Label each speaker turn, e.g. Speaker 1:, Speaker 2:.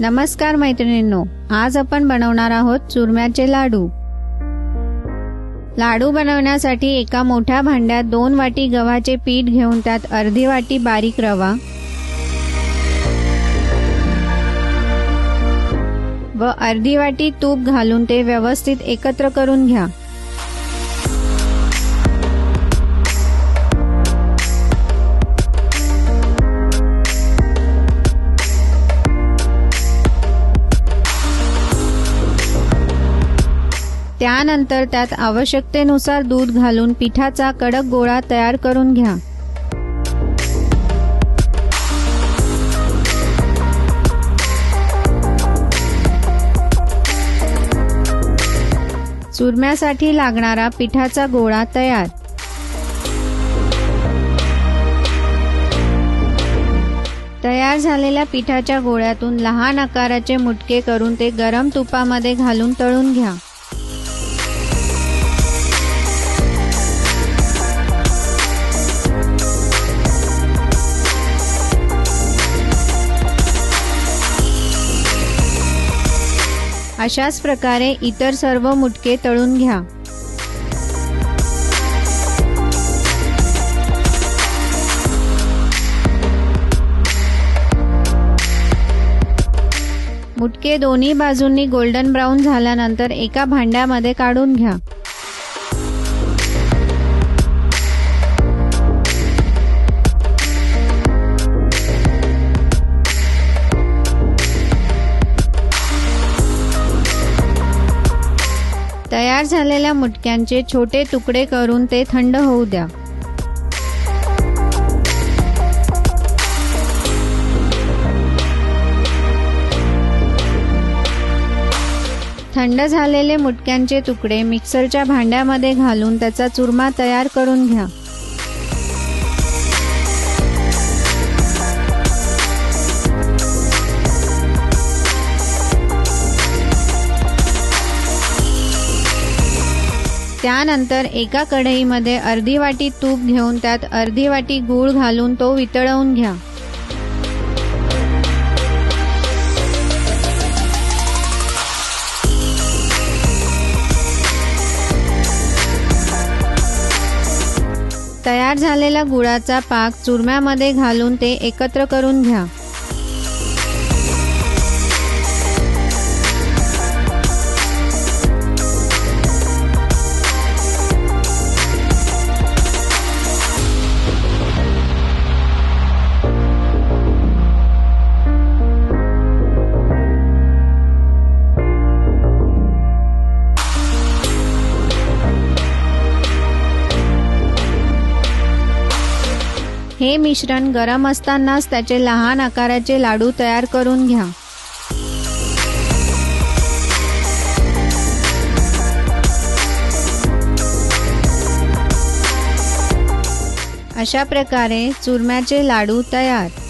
Speaker 1: नमस्कार मैत्रिणींनो, आज आपण बनवणार आहोत चुरम्याचे लाडू। लाडू बनवण्यासाठी एका मोठ्या भांड्यात 2 वाटी गव्हाचे पीठ घेऊन त्यात अर्धी वाटी बारीक रवा व अर्धी वाटी तूप घालून ते व्यवस्थित एकत्र करून घ्या। त्यानंतर त्यात आवश्यकतेनुसार दूध घालून पिठाचा कडक गोळा तयार करून घ्या। चुरम्यासाठी लागणारा पिठाचा गोळा तयार। तयार झालेल्या पिठाच्या गोळ्यातून लहान आकाराचे मुटके करून ते गरम तुपामध्ये घालून तळून घ्या। अशाच प्रकारे इतर सर्व मुटके तळून घ्या। मुटके दोन्ही बाजूंनी गोल्डन ब्राऊन झाल्यानंतर एका भांड्यामध्ये काढून घ्या। तयार झालेल्या मुटक्यांचे छोटे तुकडे करून ते थंड होऊ द्या। थंड झालेले मुटक्यांचे तुकडे मिक्सरच्या भांड्यामध्ये घालून त्याचा चुरमा तयार करून घ्या। त्यानंतर एका कढईमध्ये अर्धी वाटी तूप घेऊन त्यात अर्धी वाटी गूळ घालून तो वितळवून घ्या। तयार झालेला गुळाचा पाक चुरम्यामध्ये घालून ते एकत्र करून घ्या। हे मिश्रण गरम असतानाच त्याचे लहान आकाराचे लाडू तयार करून घ्या। अशा प्रकारे चुरम्याचे लाडू तयार।